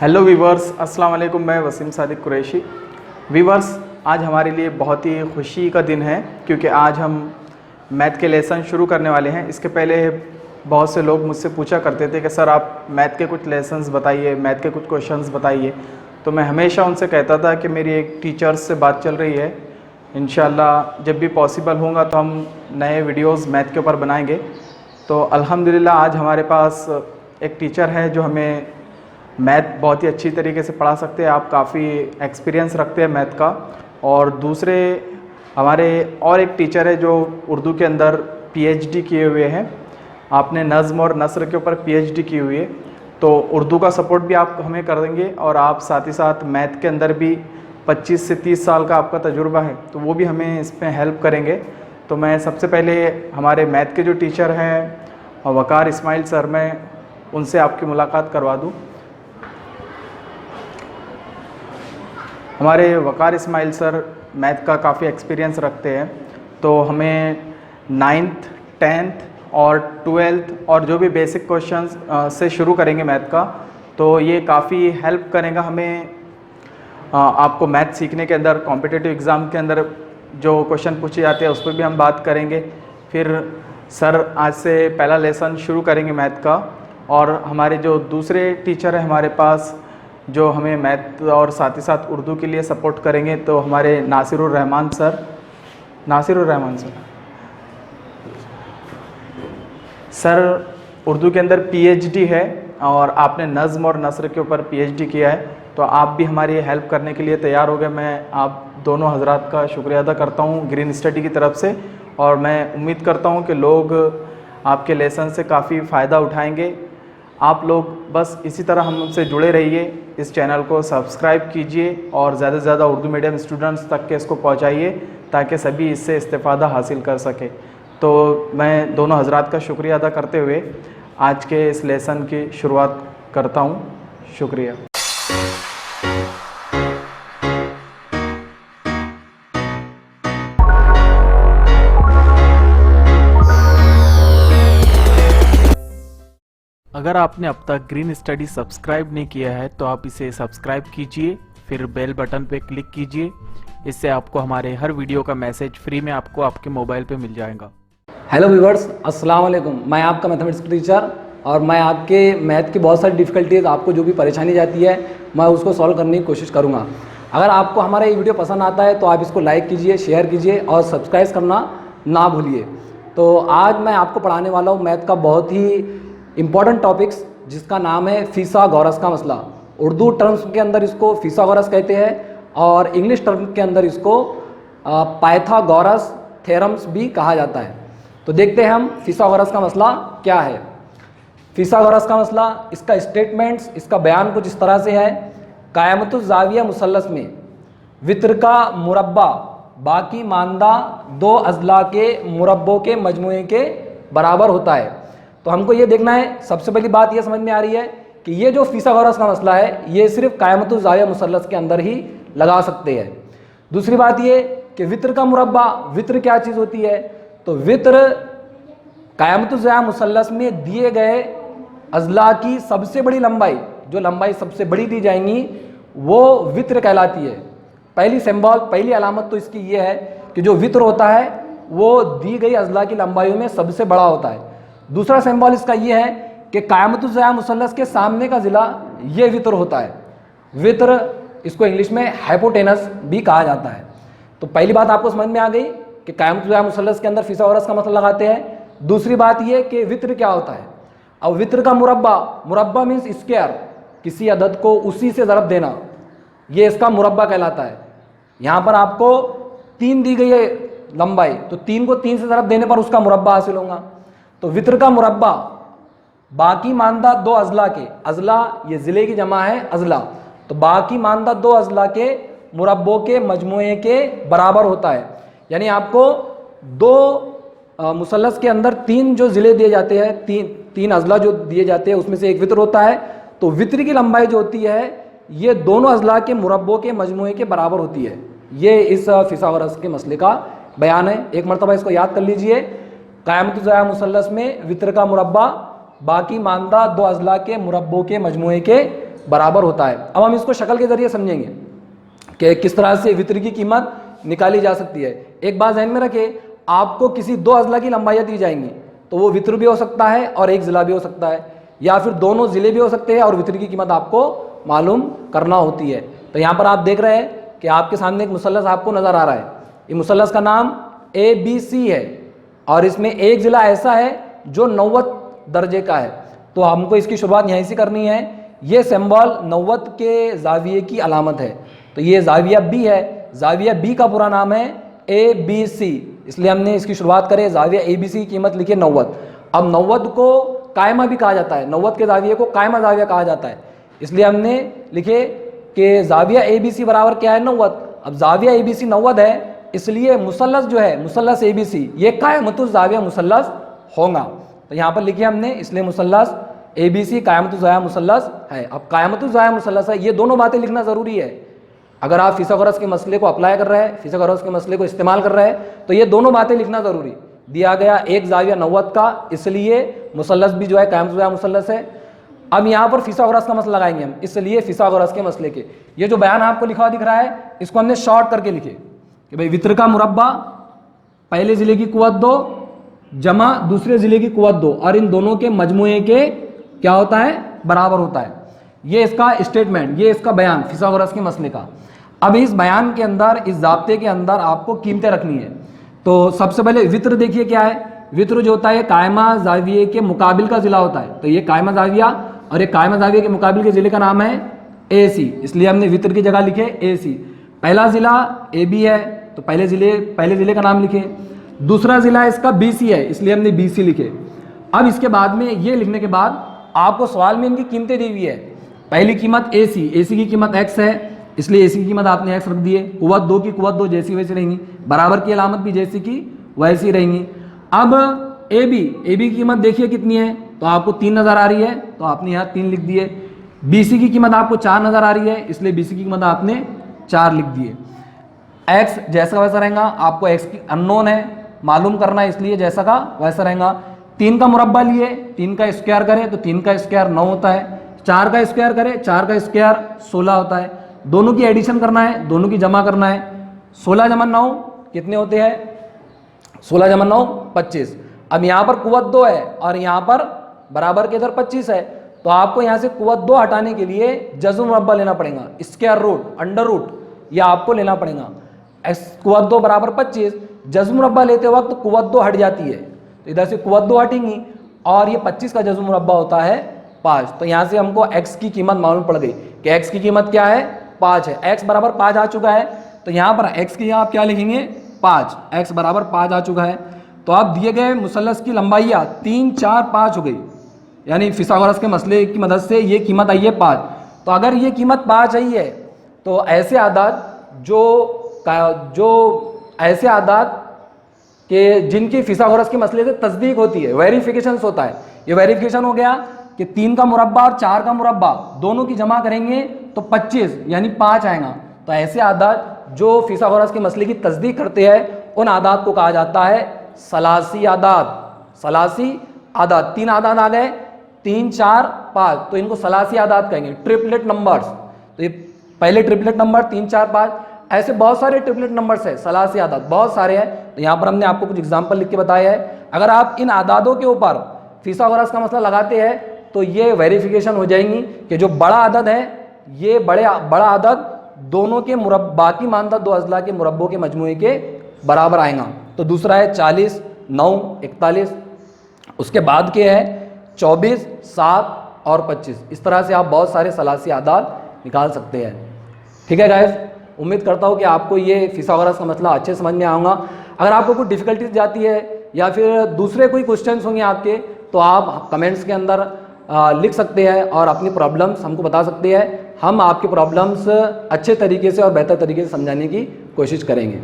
Hello viewers, अस्सलाम वालेकुम। मैं वसीम सादिक कुरैशी। वीवर्स, आज हमारे लिए बहुत ही खुशी का दिन है क्योंकि आज हम मैथ के लेसन शुरू करने वाले हैं। इसके पहले बहुत से लोग मुझसे पूछा करते थे कि सर आप मैथ के कुछ लेसन्स बताइए, मैथ के कुछ क्वेश्चंस बताइए। तो मैं हमेशा उनसे कहता था कि मेरी एक टीचर्स से बात चल रही है, इंशाल्लाह जब भी पॉसिबल होगा तो हम नए वीडियोज़ मैथ के ऊपर बनाएंगे। तो अल्हम्दुलिल्लाह आज हमारे पास एक टीचर है जो हमें मैथ बहुत ही अच्छी तरीके से पढ़ा सकते हैं। आप काफ़ी एक्सपीरियंस रखते हैं मैथ का। और दूसरे हमारे और एक टीचर है जो उर्दू के अंदर पीएचडी किए हुए हैं। आपने नज़्म और नस्र के ऊपर पीएचडी की हुई है, तो उर्दू का सपोर्ट भी आप हमें कर देंगे और आप साथ ही साथ मैथ के अंदर भी 25 से 30 साल का आपका तजुर्बा है, तो वो भी हमें इसमें हेल्प करेंगे। तो मैं सबसे पहले हमारे मैथ के जो टीचर हैं वकार इस्माइल सर, मैं उनसे आपकी मुलाकात करवा दूँ। हमारे वकार इस्माइल सर मैथ का काफ़ी एक्सपीरियंस रखते हैं, तो हमें 9th 10th और 12th और जो भी बेसिक क्वेश्चंस से शुरू करेंगे मैथ का, तो ये काफ़ी हेल्प करेगा हमें आपको मैथ सीखने के अंदर। कॉम्पिटिटिव एग्ज़ाम के अंदर जो क्वेश्चन पूछे जाते हैं उस पर भी हम बात करेंगे। फिर सर आज से पहला लेसन शुरू करेंगे मैथ का। और हमारे जो दूसरे टीचर हैं हमारे पास जो हमें मैथ और साथ ही साथ उर्दू के लिए सपोर्ट करेंगे, तो हमारे नासिरुर रहमान सर उर्दू के अंदर पीएचडी है और आपने नज़्म और नस्र के ऊपर पीएचडी किया है, तो आप भी हमारी हेल्प करने के लिए तैयार हो गए। मैं आप दोनों हजरात का शुक्रिया अदा करता हूँ ग्रीन स्टडी की तरफ से, और मैं उम्मीद करता हूँ कि लोग आपके लेसन से काफ़ी फ़ायदा उठाएंगे। आप लोग बस इसी तरह हमसे जुड़े रहिए, इस चैनल को सब्सक्राइब कीजिए और ज़्यादा से ज़्यादा उर्दू मीडियम स्टूडेंट्स तक के इसको पहुंचाइए ताकि सभी इससे इस्तेफ़ादा हासिल कर सके। तो मैं दोनों हजरात का शुक्रिया अदा करते हुए आज के इस लेसन की शुरुआत करता हूँ। शुक्रिया। अगर आपने अब तक ग्रीन स्टडी सब्सक्राइब नहीं किया है तो आप इसे सब्सक्राइब कीजिए, फिर बेल बटन पे क्लिक कीजिए। इससे आपको हमारे हर वीडियो का मैसेज फ्री में आपको आपके मोबाइल पे मिल जाएगा। हेलो व्यूअर्स, अस्सलाम वालेकुम। मैं आपका मैथमेटिक्स टीचर और मैं आपके मैथ की बहुत सारी डिफ़िकल्टीज, आपको जो भी परेशानी जाती है मैं उसको सॉल्व करने की कोशिश करूँगा। अगर आपको हमारा ये वीडियो पसंद आता है तो आप इसको लाइक कीजिए, शेयर कीजिए और सब्सक्राइब करना ना भूलिए। तो आज मैं आपको पढ़ाने वाला हूँ मैथ का बहुत ही इम्पॉर्टेंट टॉपिक्स, जिसका नाम है फिसागोरस का मसला। उर्दू टर्म्स के अंदर इसको फिसागोरस कहते हैं और इंग्लिश टर्म के अंदर इसको पाइथागोरस थ्योरम्स भी कहा जाता है। तो देखते हैं हम फिसागोरस का मसला क्या है। फिसागोरस का मसला, इसका स्टेटमेंट्स, इसका बयान कुछ इस तरह से है। कायमतुज़ ज़ाविया मुसल्लस में वित्र का मुरब्बा बाकी मानदा दो अज़ला के मुरब्बों के मजमूए के बराबर होता है। तो हमको ये देखना है, सबसे पहली बात ये समझ में आ रही है कि ये जो फिसागोरस का मसला है ये सिर्फ कायमतुज़ ज़ाविया मुसल्लस के अंदर ही लगा सकते हैं। दूसरी बात ये कि वित्र का मुरब्बा, वित्र क्या चीज़ होती है? तो वित्र कायमतुज़ ज़ाविया मुसल्लस में दिए गए अज़ला की सबसे बड़ी लंबाई, जो लंबाई सबसे बड़ी दी जाएंगी वो वित्र कहलाती है। पहली सिंबल, पहली अलामत तो इसकी ये है कि जो वित्र होता है वो दी गई अज़ला की लंबाइयों में सबसे बड़ा होता है। दूसरा सिंबल इसका ये है कि कायमतुज़ ज़ाविया मुसल्लस के सामने का ज़िला ये वित्र होता है। वित्र, इसको इंग्लिश में हाइपोटेनस भी कहा जाता है। तो पहली बात आपको समझ में आ गई कि कायमतुज़ ज़ाविया मुसल्लस के अंदर फिसागोरस का मसला लगाते हैं। दूसरी बात ये कि वित्र क्या होता है। अब वित्र का मुरब्बा, मुरब्बा मीन्स स्क्वायर, किसी अदद को उसी से ज़रब देना, ये इसका मुरब्बा कहलाता है। यहाँ पर आपको 3 दी गई है लंबाई, तो 3 को 3 से ज़रब देने पर उसका मुरब्बा हासिल होगा। तो वित्र का मुरब्बा बाकी मानदा दो अज़ला के, अज़ला ये ज़िले की जमा है अज़ला, तो बाकी मानदा दो अज़ला के मुरब्बों के मजमूए के बराबर होता है। यानी आपको दो मुसल्लस के अंदर 3 जो ज़िले दिए जाते हैं, तीन अज़ला जो दिए जाते हैं उसमें से एक वित्र होता है। तो वित्र की लंबाई जो होती है ये दोनों अज़ला के मुरब्बों के मजमूए के बराबर होती है। ये इस फिसागोरस के मसले का बयान है। एक मरतबा इसको याद कर लीजिए। कायमतुज़ ज़ाविया मुसल्लस में वित्र का मुरब्बा बाकी मानदा दो अज़ला के मुरब्बों के मजमूए के बराबर होता है। अब हम इसको शक्ल के जरिए समझेंगे कि किस तरह से वित्र की कीमत निकाली जा सकती है। एक बात ध्यान में रखें, आपको किसी दो अजला की लंबाइयाँ दी जाएंगी तो वो वित्र भी हो सकता है और एक जिला भी हो सकता है, या फिर दोनों जिले भी हो सकते हैं और वित्र की कीमत आपको मालूम करना होती है। तो यहाँ पर आप देख रहे हैं कि आपके सामने एक मुसल्लस आपको नजर आ रहा है। ये मुसल्लस का नाम ABC है और इसमें एक जिला ऐसा है जो 90 दर्जे का है। तो हमको इसकी शुरुआत यहीं से करनी है। ये सिंबल 90 के जाविये की अलामत है, तो ये जाविया B है। जाविया B का पूरा नाम है ABC, इसलिए हमने इसकी शुरुआत करें। जाविया ABC की कीमत लिखिए 90। अब 90 को कायमा भी कहा जाता है, 90 के जाविये को कायमा जाविया कहा जाता है, इसलिए हमने लिखे कि जाविया ABC बराबर क्या है 90। अब जाविया ABC 90 है, इसलिए मुसल्लस जो है मुसल्लस ABC ये कायमतुल जाविया मुसल्लस होगा। तो यहाँ पर लिखिए हमने, इसलिए मुसल्लस ABC कायमतुल जाविया मुसल्लस है। अब कायमतुल जाविया मुसल्लस है, ये दोनों बातें लिखना जरूरी है। अगर आप फिसागोरस के मसले को अप्लाई कर रहे हैं, फिसागोरस के मसले को इस्तेमाल कर रहे हैं, तो ये दोनों बातें लिखना जरूरी। दिया गया एक जाविया 90 का, इसलिए मुसल्लस भी जो है कायमतुल जाविया मुसल्लस है। अब यहाँ पर फिसागोरस का मसला लगाएंगे हम, इसलिए फिसागोरस के मसले के ये जो बयान आपको लिखा हुआ दिख रहा है, इसको हमने शॉर्ट करके लिखे कि भाई वित्र का मुरब्बा पहले जिले की कुव्वत 2 जमा दूसरे जिले की कुव्वत 2 और इन दोनों के मजमुए के क्या होता है, बराबर होता है। ये इसका स्टेटमेंट, ये इसका बयान फिसागोरस के मसले का। अब इस बयान के अंदर, इस जाब्ते के अंदर आपको कीमतें रखनी है। तो सबसे पहले वित्र देखिए क्या है। वित्र जो होता है कायमा जाविये के मुकाबिल का जिला होता है, तो ये कायमा जाविया और ये कायमा जाविये के मुकाबिल के जिले का नाम है AC, इसलिए हमने वित्र की जगह लिखे AC। पहला जिला AB है, तो पहले जिले का नाम लिखे। दूसरा जिला इसका BC है, इसलिए हमने BC लिखे। अब इसके बाद में ये लिखने के बाद आपको सवाल में इनकी कीमतें दी हुई है। पहली कीमत AC की कीमत X है, इसलिए AC की कीमत आपने X रख दी है। कुव्वत 2 की कुव्वत 2 जैसी वैसी रहेंगी, बराबर की अलामत भी जैसी की वैसी रहेंगी। अब AB की कीमत देखिए कितनी है, तो आपको 3 नजर आ रही है, तो आपने यहाँ 3 लिख दिए। BC की कीमत आपको 4 नजर आ रही है, इसलिए BC की कीमत आपने 4 लिख दिए। X जैसा वैसा रहेगा, आपको X की अननोन है, मालूम करना है, इसलिए जैसा का वैसा रहेगा। 3 का मुरब्बा लिए, 3 का स्क्वायर करें तो 3 का स्क्वायर 9 होता है। 4 का स्क्वायर करें, 4 का स्क्वायर 16 होता है। दोनों की एडिशन करना है, दोनों की जमा करना है। 16 जमा 9 कितने होते हैं, 16 जमा 9 25। अब यहाँ पर कुव्वत 2 है और यहाँ पर बराबर के इधर 25 है, तो आपको यहाँ से कुव्वत 2 हटाने के लिए जज़्ब मुरब्बा लेना पड़ेगा, स्क्वायर रूट, अंडर रूट, यह आपको लेना पड़ेगा। कुव्वत 2 बराबर 25, जज़्ब मुरब्बा लेते वक्त कुव्वत 2 हट जाती है, तो इधर से कुव्वत 2 हटेंगी और ये 25 का जज़्ब मुरब्बा होता है 5। तो यहाँ से हमको x की कीमत मालूम पड़ गई कि x की कीमत क्या है, 5 है। x बराबर 5 आ चुका है, तो यहाँ पर x की आप क्या लिखेंगे, 5। x बराबर 5 आ चुका है, तो आप दिए गए मुसल्लस की लंबाइयाँ 3, 4, 5 हो गई, यानी फिसागोरस के मसले की मदद से ये कीमत आई है 5। तो अगर ये कीमत 5 आई है, तो ऐसे आदाद जो ऐसे आदाद कि जिनकी फिसागोरस के मसले से तस्दीक होती है, वेरिफिकेशन होता है। ये वेरिफिकेशन हो गया कि 3 का मुरब्बा और 4 का मुरब्बा दोनों की जमा करेंगे तो 25 यानी 5 आएगा। तो ऐसे आदाद जो फिसागोरस के मसले की तस्दीक करते हैं, उन आदाद को कहा जाता है सलासी आदाद। सलासी आदाद, 3 आदाद आ गए, 3, 4, 5, तो इनको सलासी आदाद कहेंगे, ट्रिपलेट नंबर्स। तो ये पहले ट्रिपलेट नंबर 3, 4, 5, ऐसे बहुत सारे ट्रिपलेट नंबर्स है, सलासी आदाद बहुत सारे हैं। तो यहाँ पर हमने आपको कुछ एग्जाम्पल लिख के बताया है। अगर आप इन आदादों के ऊपर फिसागोरस का मसला लगाते हैं तो ये वेरिफिकेशन हो जाएंगी कि जो बड़ा आदद है, ये बड़ा आदद दोनों के बाकी मानदा 2 अजला के मुरब्बों के मजमूए के बराबर आएगा। तो दूसरा है 40, 9, 41, उसके बाद के है 24, 7 और 25। इस तरह से आप बहुत सारे सलासी आदाद निकाल सकते हैं। ठीक है गाइस, उम्मीद करता हूँ कि आपको ये फिसागोरस का मसला अच्छे समझ में आऊँगा। अगर आपको कोई डिफ़िकल्टीज जाती है या फिर दूसरे कोई क्वेश्चंस होंगे आपके, तो आप कमेंट्स के अंदर लिख सकते हैं और अपनी प्रॉब्लम्स हमको बता सकते हैं। हम आपकी प्रॉब्लम्स अच्छे तरीके से और बेहतर तरीके से समझाने की कोशिश करेंगे।